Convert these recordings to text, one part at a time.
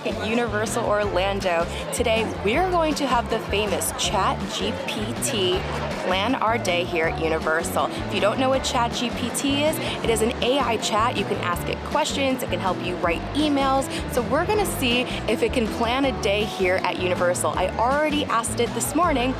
back at Universal Orlando. Today we're going to have the famous ChatGPT plan our day here at Universal. If you don't know what ChatGPT is, it is an AI chat. You can ask it questions, it can help you write emails. So we're gonna see if it can plan a day here at Universal. I already asked it this morning,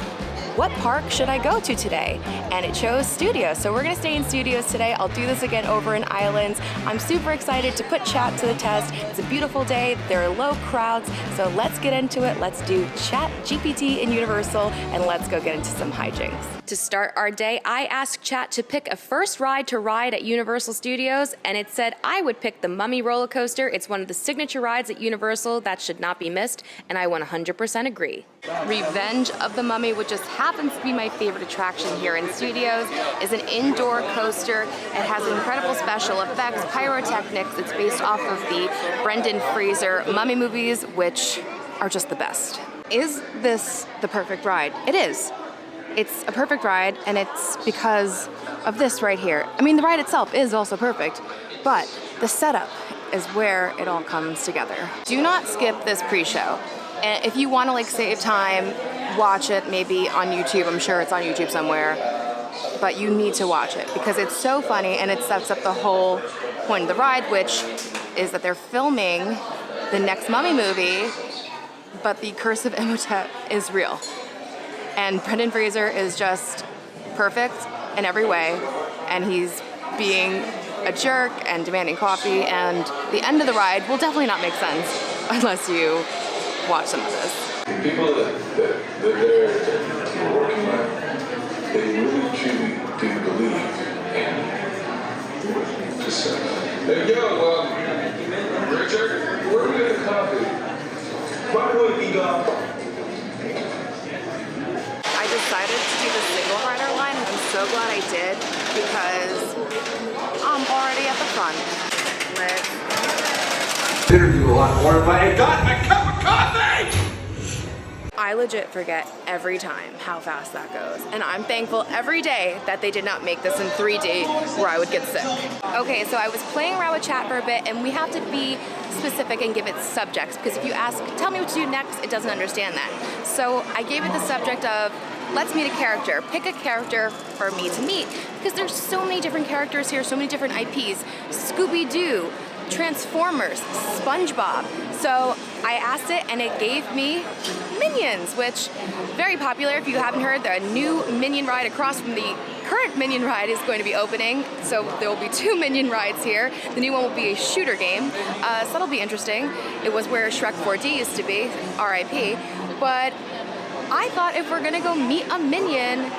what park should I go to today? And it chose Studios. So we're gonna stay in Studios today. I'll do this again over in Islands. I'm super excited to put chat to the test. It's a beautiful day, there are low crowds, so let's get into it. Let's do ChatGPT in Universal and let's go get into some hijinks. To start our day, I asked Chat to pick a first ride to ride at Universal Studios, and it said I would pick the Mummy roller coaster. It's one of the signature rides at Universal that should not be missed, and I 100% agree. Revenge of the Mummy, which just happens to be my favorite attraction here in Studios, is an indoor coaster. It has incredible special effects, pyrotechnics. It's based off of the Brendan Fraser Mummy movies, which are just the best. Is this the perfect ride? It is. It's a perfect ride, and it's because of this right here. I mean, the ride itself is also perfect, but the setup is where it all comes together. Do not skip this pre-show. And if you want to save time, watch it maybe on YouTube. I'm sure it's on YouTube somewhere, but you need to watch it because it's so funny and it sets up the whole point of the ride, which is that they're filming the next Mummy movie, but the cursive Imhotep is real. And Brendan Fraser is just perfect in every way, and he's being a jerk and demanding coffee, and the end of the ride will definitely not make sense unless you watch some of this. The people that they're working with, they really truly do believe and just hey yo, Richard, where are we at the coffee? Why would we go? I decided to do the single rider line. I'm so glad I did because I'm already at the front. Let's Interview a lot more if I had gotten a cup of coffee! I legit forget every time how fast that goes. And I'm thankful every day that they did not make this in 3D where I would get sick. Okay, so I was playing around with chat for a bit, and we have to be specific and give it subjects, because if you ask, tell me what to do next, it doesn't understand that. So I gave it the subject of, let's meet a character. Pick a character for me to meet, because there's so many different characters here, so many different IPs. Scooby-Doo, Transformers, SpongeBob. So I asked it and it gave me Minions, which very popular. If you haven't heard, the new Minion ride across from the current Minion ride is going to be opening. So there will be 2 Minion rides here. The new one will be a shooter game. So that'll be interesting. It was where Shrek 4D used to be, RIP. But I thought if we're gonna go meet a Minion,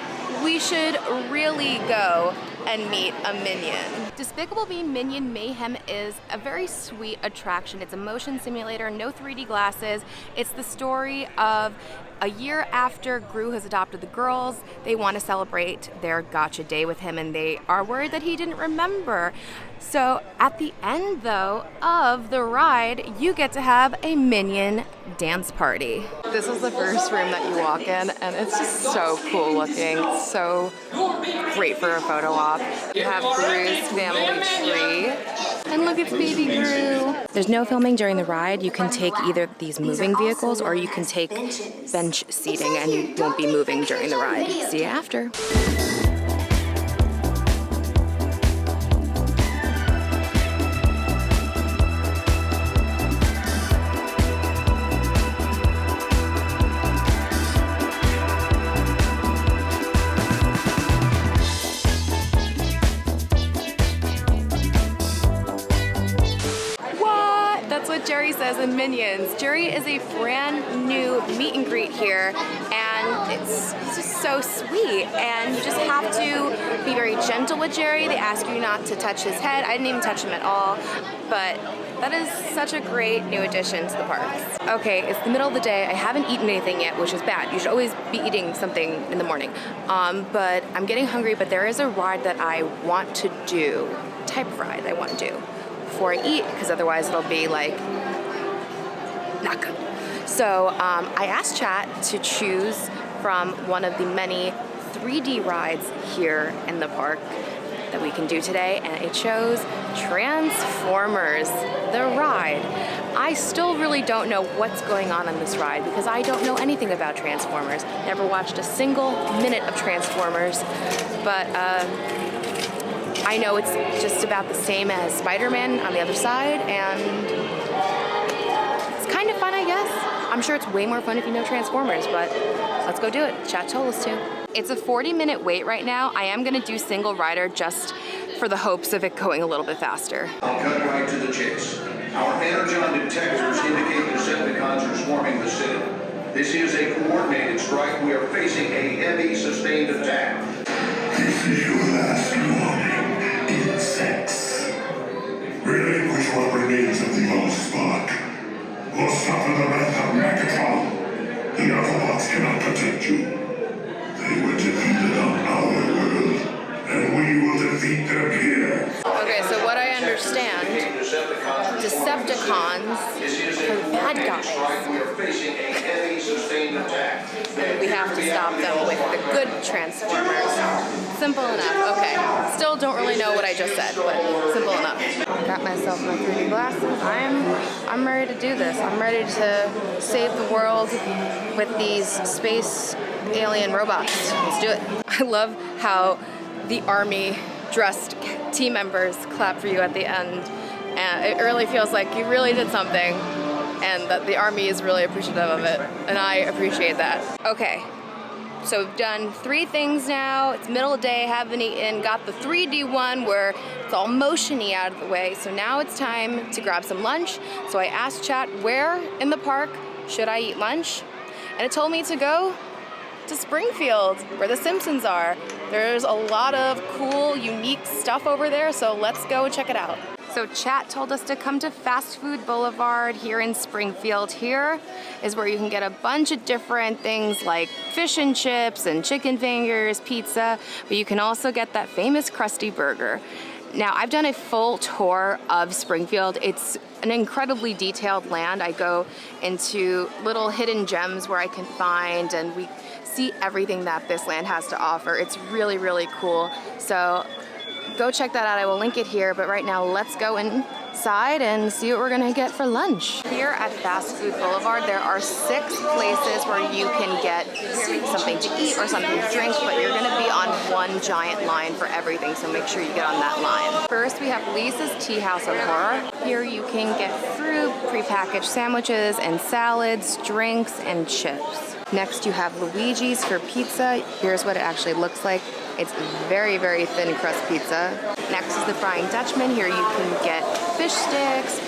we should really go and meet a Minion. Despicable Me Minion Mayhem is a very sweet attraction. It's a motion simulator, no 3D glasses. It's the story of a year after Gru has adopted the girls. They want to celebrate their gotcha day with him, and they are worried that he didn't remember. So at the end, though, of the ride, you get to have a Minion dance party. This is the first room that you walk in, and it's just so cool looking. So great for a photo op. You have Gru's family tree. And look, it's baby Gru. There's no filming during the ride. You can take either these moving vehicles or you can take bench seating and you won't be moving during the ride. See you after. Jerry says in Minions. Jerry is a brand new meet and greet here, and it's just so sweet, and you just have to be very gentle with Jerry. They ask you not to touch his head. I didn't even touch him at all, but that is such a great new addition to the parks. Okay, it's the middle of the day. I haven't eaten anything yet, which is bad. You should always be eating something in the morning. But I'm getting hungry, but there is a ride that I want to do, type of ride I want to do before I eat, because otherwise it'll be not good. So I asked Chat to choose from one of the many 3D rides here in the park that we can do today, and it chose Transformers, the ride. I still really don't know what's going on this ride because I don't know anything about Transformers. Never watched a single minute of Transformers, but I know it's just about the same as Spider-Man on the other side, and it's kind of fun, I guess. I'm sure it's way more fun if you know Transformers, but let's go do it. Chat told us to. It's a 40-minute wait right now. I am gonna do single rider just for the hopes of it going a little bit faster. I'll cut right to the chase. Our energon detectors indicate Decepticons are swarming the city. This is a coordinated strike. We are facing a heavy sustained attack. This is your last warning, insects. Relinquish what remains of the old spark, or suffer the wrath of Megatron. The Autobots cannot protect you. They were defeated on our world, and we will defeat them here. Okay, so what I understand, Decepticons are the bad guys. We are facing a heavy sustained attack. And we have to stop them with the good Transformers. Simple enough. Okay. Still don't really know what I just said, but simple enough. Got myself my 3D glasses. I'm ready to do this. I'm ready to save the world with these space alien robots. Let's do it. I love how the army dressed team members clap for you at the end. And it really feels like you really did something, and that the army is really appreciative of it, and I appreciate that. Okay, so we've done 3 things now. It's middle of the day, haven't eaten, got the 3D one where it's all motion-y out of the way, so now it's time to grab some lunch. So I asked Chat, where in the park should I eat lunch? And it told me to go to Springfield, where the Simpsons are. There's a lot of cool, unique stuff over there, so let's go check it out. So Chat told us to come to Fast Food Boulevard here in Springfield. Here is where you can get a bunch of different things like fish and chips and chicken fingers, pizza, but you can also get that famous Krusty Burger. Now, I've done a full tour of Springfield. It's an incredibly detailed land. I go into little hidden gems where I can find, and we see everything that this land has to offer. It's really, really cool. So go check that out. I will link it here, but right now let's go inside and see what we're gonna get for lunch. Here at Fast Food Boulevard, there are 6 places where you can get something to eat or something to drink, but you're gonna be on one giant line for everything, so make sure you get on that line. First, we have Lisa's Tea House of Horror. Here you can get fruit, prepackaged sandwiches and salads, drinks, and chips. Next, you have Luigi's for pizza. Here's what it actually looks like. It's very, very thin crust pizza. Next is the Frying Dutchman. Here you can get fish sticks,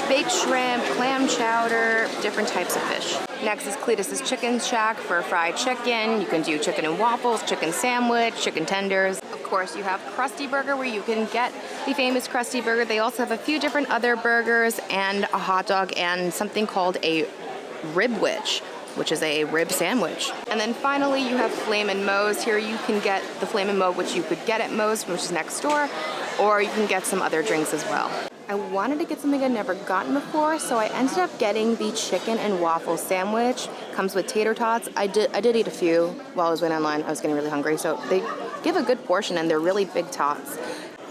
baked shrimp, clam chowder, different types of fish. Next is Cletus's Chicken Shack for fried chicken. You can do chicken and waffles, chicken sandwich, chicken tenders. Of course, you have Krusty Burger, where you can get the famous Krusty Burger. They also have a few different other burgers and a hot dog and something called a ribwich, which is a rib sandwich. And then finally, you have Flamin' Moe's. Here you can get the Flamin' Moe, which you could get at Moe's, which is next door, or you can get some other drinks as well. I wanted to get something I'd never gotten before, so I ended up getting the chicken and waffle sandwich. Comes with tater tots. I did eat a few while I was waiting online. I was getting really hungry, so they give a good portion, and they're really big tots.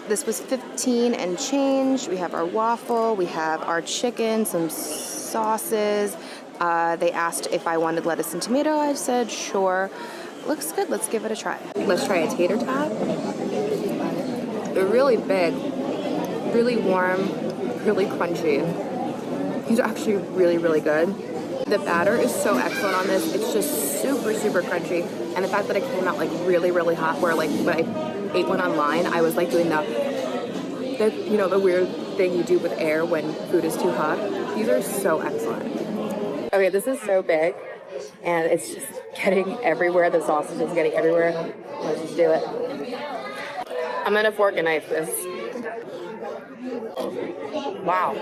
This was $15 and change. We have our waffle, we have our chicken, some sauces. They asked if I wanted lettuce and tomato. I said, sure. Looks good, let's give it a try. Let's try a tater tot. They're really big, really warm, really crunchy. These are actually really, really good. The batter is so excellent on this. It's just super, super crunchy. And the fact that it came out like really, really hot, where like when I ate one online, I was like doing the weird thing you do with air when food is too hot. These are so excellent. Okay, this is so big, and it's just getting everywhere. The sausage is getting everywhere. Let's just do it. I'm gonna fork and knife this. Wow.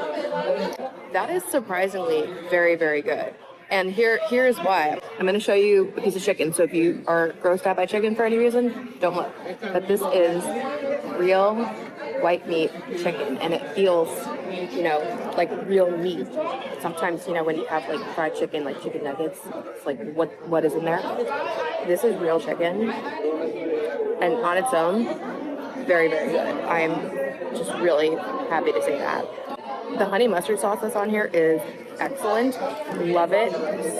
That is surprisingly very, very good. And here's why. I'm gonna show you a piece of chicken, so if you are grossed out by chicken for any reason, don't look. But this is real white meat chicken, and it feels, like real meat. Sometimes, when you have like fried chicken, like chicken nuggets, it's like what is in there? This is real chicken, and on its own, very, very good. I'm just really happy to say that. The honey mustard sauce that's on here is excellent. Love it.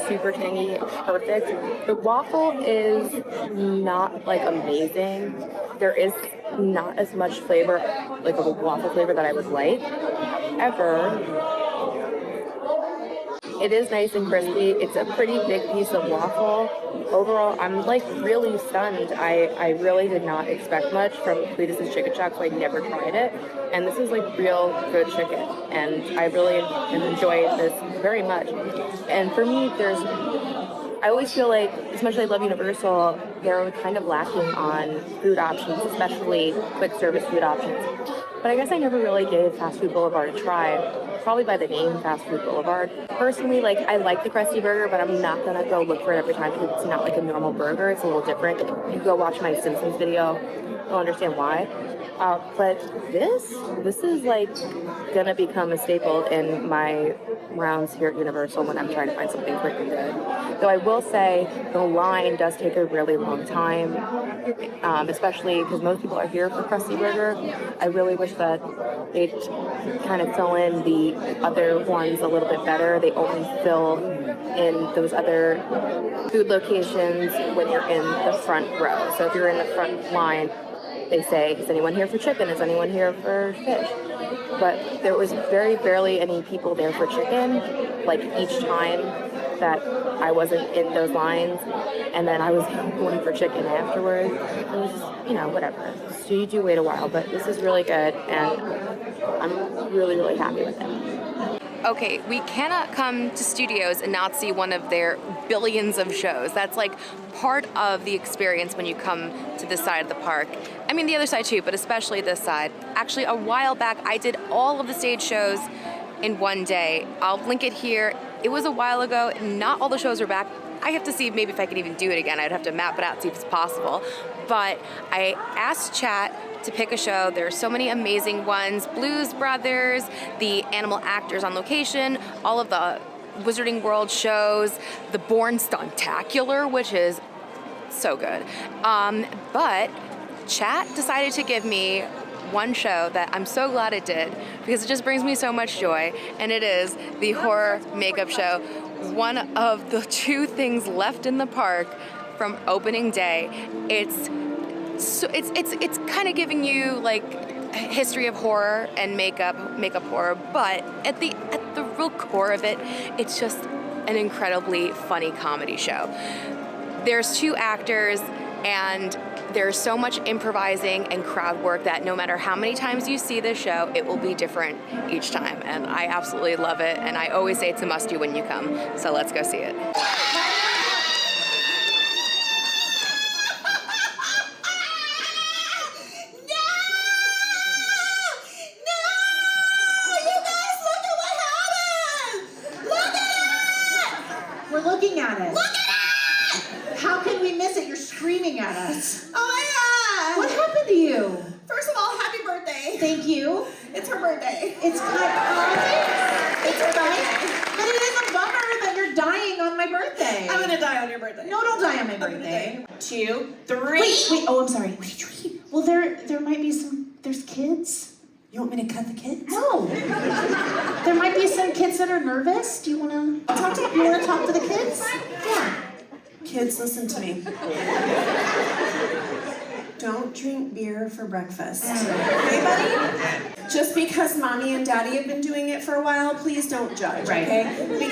Super tangy. Perfect. The waffle is not like amazing. There is not as much flavor, like a waffle flavor that I would like. However, it is nice and crispy. It's a pretty big piece of waffle. Overall, I'm like really stunned. I really did not expect much from Cletus's Chicken Shack, so I never tried it. And this is like real good chicken. And I really enjoyed this very much. And for me, I always feel like, as much as I love Universal, they're kind of lacking on food options, especially quick service food options. But I guess I never really gave Fast Food Boulevard a try, probably by the name Fast Food Boulevard. Personally, like, I like the Krusty Burger, but I'm not gonna go look for it every time because it's not like a normal burger. It's a little different. If you go watch my Simpsons video, you'll understand why. But this is like gonna become a staple in my rounds here at Universal when I'm trying to find something quick and good. Though I will say the line does take a really long time, especially because most people are here for Krusty Burger. I really wish that they'd kind of fill in the other ones a little bit better. They only fill in those other food locations when you're in the front row. So if you're in the front line, they say, is anyone here for chicken? Is anyone here for fish? But there was very barely any people there for chicken, like each time that I wasn't in those lines, and then I was going for chicken afterwards. It was just, whatever. So you do wait a while, but this is really good, and I'm really, really happy with it. Okay, we cannot come to studios and not see one of their billions of shows. That's like part of the experience when you come to this side of the park. I mean, the other side too, but especially this side. Actually, a while back, I did all of the stage shows in one day. I'll link it here. It was a while ago. Not all the shows are back. I have to see maybe if I can even do it again. I'd have to map it out, see if it's possible. But I asked Chat to pick a show. There are so many amazing ones. Blues Brothers, the animal actors on location, all of the Wizarding World shows, the Born Stuntacular, which is so good. But Chat decided to give me one show that I'm so glad it did because it just brings me so much joy, and it is the horror makeup show. One of the two things left in the park from opening day. It's kind of giving you like a history of horror and makeup horror, but at the real core of it, it's just an incredibly funny comedy show. There's two actors, and there's so much improvising and crowd work that no matter how many times you see this show, it will be different each time, and I absolutely love it, and I always say it's a must-do when you come, so let's go see it. We're looking at it. Look at it! How can we miss it? You're screaming at us. Oh my God! What happened to you? First of all, happy birthday. Thank you. It's her birthday. It's kind of it's nice, but it is a bummer that you're dying on my birthday. I'm gonna die on your birthday. No, don't die on my birthday. 2, 3. Wait. Oh, I'm sorry. Wait. Well, there might be there's kids. You want me to cut the kids? No. There might be some kids that are nervous. Do you want to talk to? You want to talk to the kids? Yeah. Kids, listen to me. Don't drink beer for breakfast. Okay, buddy? Just because mommy and daddy have been doing it for a while, please don't judge, Right. okay? We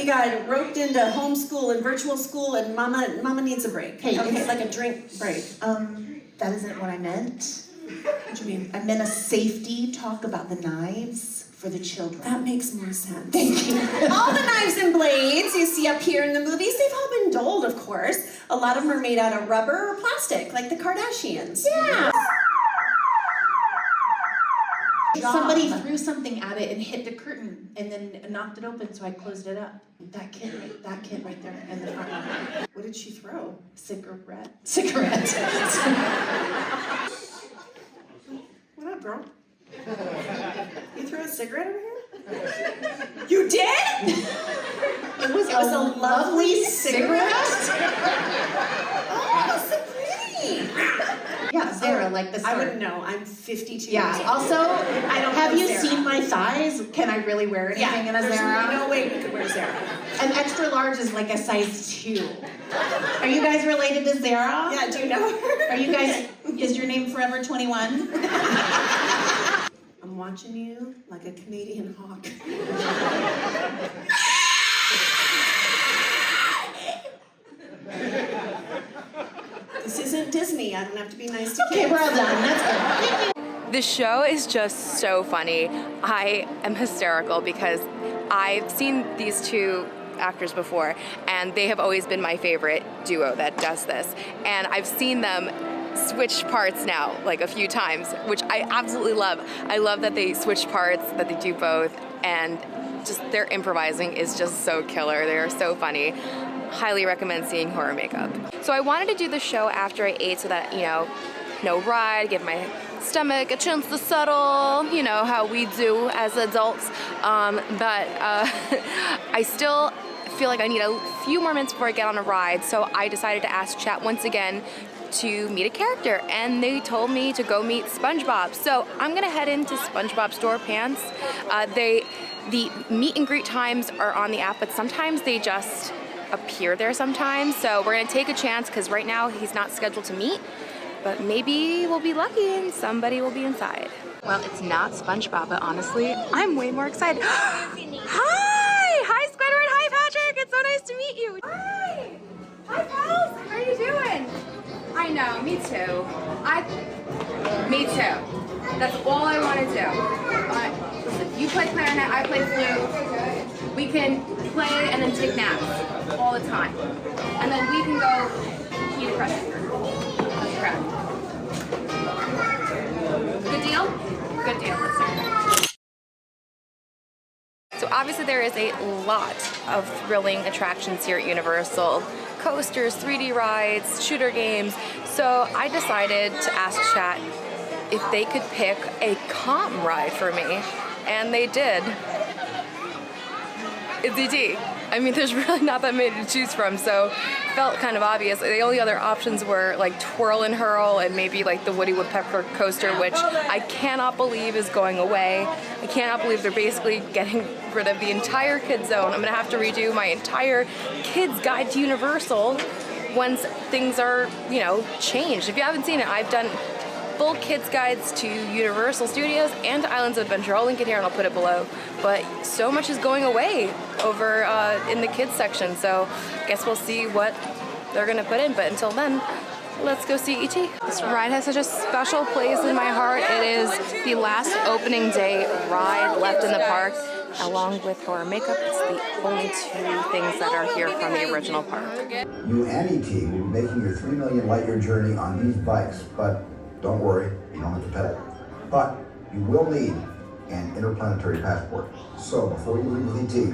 got roped into homeschool and virtual school, and mama needs a break. Hey, okay, okay. it's like a drink break. That isn't what I meant. What do you mean? I meant a safety talk about the knives for the children. That makes more sense. Thank you. All the knives and blades you see up here in the movies, they've all been doled, of course. A lot of them are made out of rubber or plastic, like the Kardashians. Yeah. Somebody threw something at it and hit the curtain and then knocked it open, so I closed it up. That kid right there in the front line. What did she throw? Cigarette. What up, girl? You threw a cigarette over here? You did? It was a lovely cigarette. Oh, so pretty. Yeah, they're a like the I store? wouldn't know. I'm 52 Yeah. years old. Also, I don't have know you Zara. seen my thighs? Can I really wear anything in a There's Zara? no way we could wear Zara. An extra large is like a size 2. Are you guys related to Zara? Yeah, do you know her? Are you guys, is your name Forever 21? I'm watching you like a Canadian hawk. This isn't Disney. I don't have to be nice to kids. Okay, we're all done. That's good. The show is just so funny. I am hysterical because I've seen these two actors before, and they have always been my favorite duo that does this. And I've seen them switch parts now, like a few times, which I absolutely love. I love that they switch parts, that they do both, and just their improvising is just so killer. They are so funny. Highly recommend seeing Horror Makeup. So I wanted to do the show after I ate so that, you know, no ride, give my stomach a chance to settle, you know, how we do as adults. But I still feel like I need a few more minutes before I get on a ride, so I decided to ask Chat once again to meet a character, and they told me to go meet SpongeBob. So I'm gonna head into SpongeBob Store Pants. The meet and greet times are on the app, but sometimes they just appear there sometimes. So we're gonna take a chance because right now he's not scheduled to meet, but maybe we'll be lucky and somebody will be inside. Well, it's not SpongeBob, but honestly, I'm way more excited. Hi! Hi, Squidward! Hi, Patrick! It's so nice to meet you! Hi! Hi, pals! How are you doing? I know, me too. Me too. That's all I want to do. Listen, you play clarinet, I play flute. We can play and then take naps all the time. And then we can go eat a crescent. Good deal? Good deal. Let's do it. So obviously there is a lot of thrilling attractions here at Universal. Coasters, 3D rides, shooter games. So I decided to ask Chat if they could pick a calm ride for me, and they did. It's E.T. I mean, there's really not that many to choose from, so felt kind of obvious. The only other options were like Twirl and Hurl and maybe like the Woody Woodpecker coaster, which I cannot believe is going away. I cannot believe they're basically getting rid of the entire kids zone. I'm gonna have to redo my entire kids guide to Universal once things are, you know, changed. If you haven't seen it, I've done full kids guides to Universal Studios and to Islands of Adventure. I'll link it here and I'll put it below. But so much is going away over in the kids section, so I guess we'll see what they're gonna put in. But until then, let's go see E.T. This ride has such a special place in my heart. It is the last opening day ride left in the park. Along with Horror Makeup, it's the only two things that are here from the original park. You and E.T. will be making your 3 million light year journey on these bikes, but don't worry, you don't have to pedal. But you will need an interplanetary passport. So before you leave with E.T.,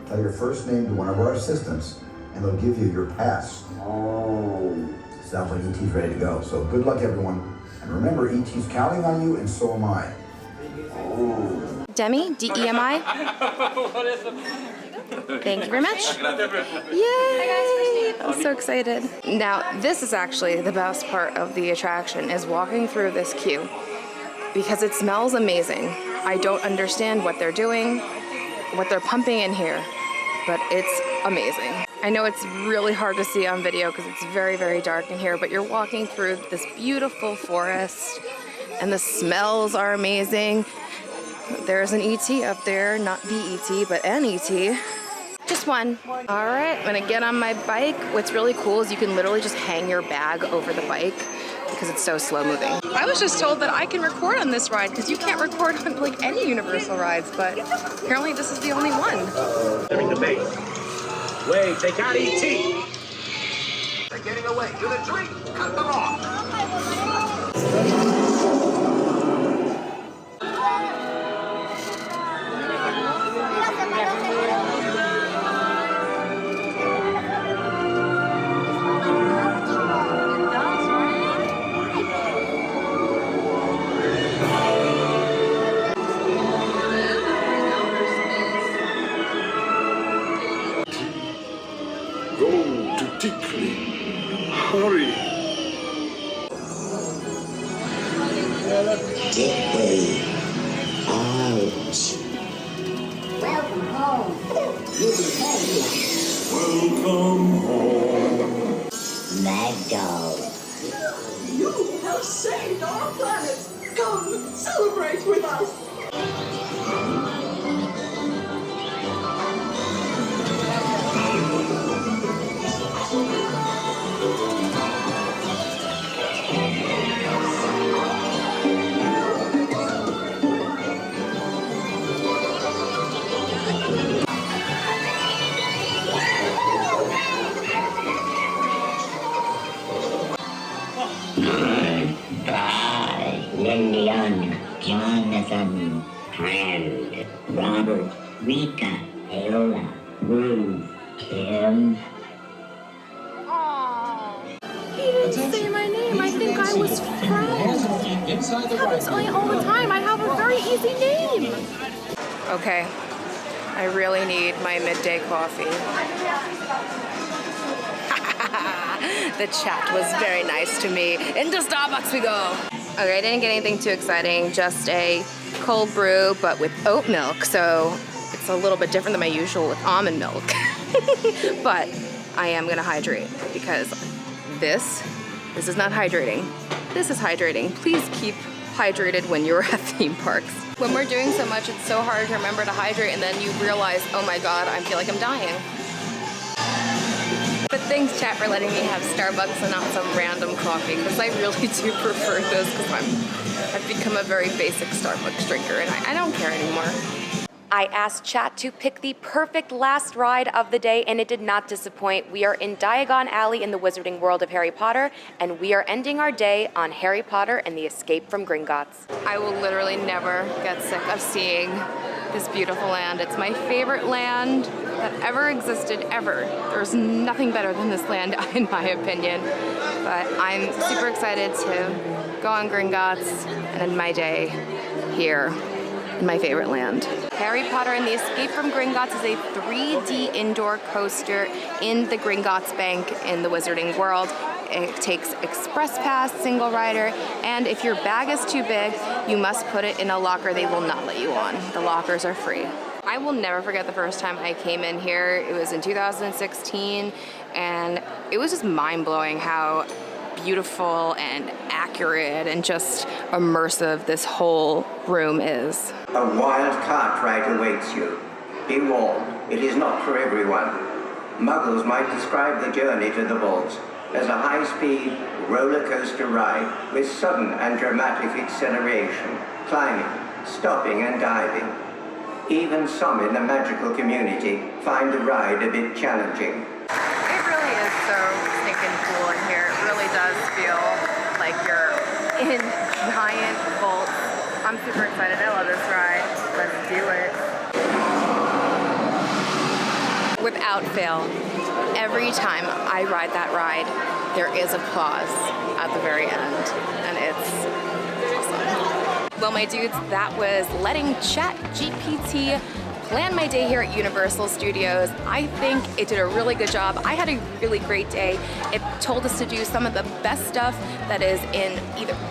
tell your first name to one of our assistants and they'll give you your pass. Oh. Sounds like E.T.'s ready to go. So good luck, everyone. And remember, E.T.'s counting on you and so am I. Oh. Demi, D-E-M-I. Thank you very much. Yay! I'm so excited. Now, this is actually the best part of the attraction, is walking through this queue, because it smells amazing. I don't understand what they're doing, what they're pumping in here, but it's amazing. I know it's really hard to see on video because it's very, very dark in here, but you're walking through this beautiful forest, and the smells are amazing. There's an E.T. up there, not the E.T., but an E.T. Just one. All right, I'm gonna get on my bike. What's really cool is you can literally just hang your bag over the bike because it's so slow moving. I was just told that I can record on this ride because you can't record on like any Universal rides, but apparently this is the only one. During the base. Wait, they got E.T. They're getting away to the tree. Cut them off. Go to Tikli. Hurry. Get ready. Out. Welcome home. You can tell you. Welcome home. Mad Dog. You have saved our planet. Come celebrate with us. Goodbye, Lillian, Jonathan, Harold, Robert, Rita, Aola, Ruth, Kim. He didn't say my name. I think I was friends. It happens to me all the time. I have a very easy name. Okay, I really need my midday coffee. The chat was very nice to me. Into Starbucks we go. Okay, I didn't get anything too exciting, just a cold brew, but with oat milk, so it's a little bit different than my usual with almond milk. But I am gonna hydrate because this is not hydrating. This is hydrating. Please keep hydrated when you're at theme parks. When we're doing so much, it's so hard to remember to hydrate, and then you realize, oh my God, I feel like I'm dying. But thanks, chat, for letting me have Starbucks and not some random coffee, because I really do prefer those, because I've become a very basic Starbucks drinker, and I don't care anymore. I asked chat to pick the perfect last ride of the day, and it did not disappoint. We are in Diagon Alley in the Wizarding World of Harry Potter, and we are ending our day on Harry Potter and the Escape from Gringotts. I will literally never get sick of seeing this beautiful land. It's my favorite land that ever existed, ever. There's nothing better than this land, in my opinion. But I'm super excited to go on Gringotts and end my day here in my favorite land. Harry Potter and the Escape from Gringotts is a 3D indoor coaster in the Gringotts Bank in the Wizarding World. It takes Express Pass, single rider, and if your bag is too big, you must put it in a locker. They will not let you on. The lockers are free. I will never forget the first time I came in here. It was in 2016, and it was just mind-blowing how beautiful and accurate and just immersive this whole room is. A wild cart ride awaits you. Be warned, it is not for everyone. Muggles might describe the journey to the vaults as a high-speed roller coaster ride with sudden and dramatic acceleration, climbing, stopping and diving. Even some in the magical community find the ride a bit challenging. It really is so stinking cool in here. It really does feel like you're in giant vaults. I'm super excited. I love this ride. Let's do it. Without fail, every time I ride that ride, there is applause at the very end, and it's awesome. Well, my dudes, that was letting ChatGPT plan my day here at Universal Studios. I think it did a really good job. I had a really great day. It told us to do some of the best stuff that is in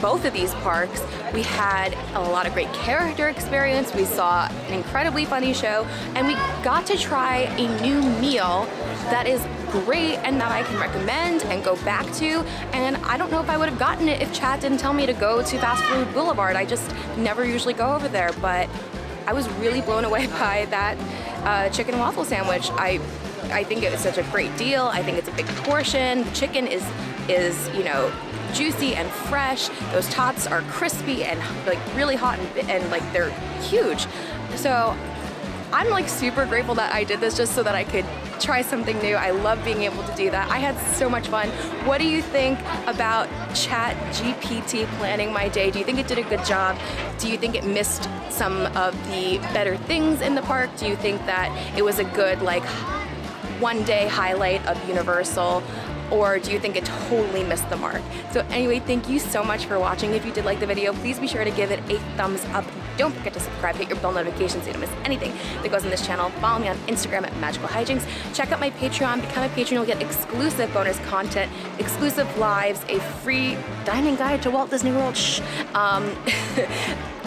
both of these parks. We had a lot of great character experience. We saw an incredibly funny show, and we got to try a new meal that is great and that I can recommend and go back to. And I don't know if I would have gotten it if chat didn't tell me to go to Fast Food Boulevard. I just never usually go over there, but I was really blown away by that chicken and waffle sandwich. I think it was such a great deal. I think it's a big portion. The chicken is you know, juicy and fresh. Those tots are crispy and like really hot and like they're huge. So I'm like super grateful that I did this just so that I could try something new. I love being able to do that. I had so much fun. What do you think about ChatGPT planning my day? Do you think it did a good job? Do you think it missed some of the better things in the park? Do you think that it was a good like one day highlight of Universal? Or do you think it totally missed the mark? So anyway, thank you so much for watching. If you did like the video, please be sure to give it a thumbs up Don't forget to subscribe, hit your bell notifications so you don't miss anything that goes on this channel. Follow me on Instagram at Magical Hijinx. Check out my Patreon. Become a patron. You'll get exclusive bonus content, exclusive lives, a free dining guide to Walt Disney World,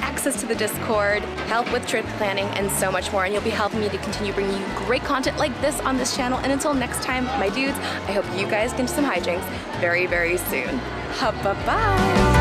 access to the Discord, help with trip planning, and so much more. And you'll be helping me to continue bringing you great content like this on this channel. And until next time, my dudes, I hope you guys get into some hijinks very, very soon. Bye-bye.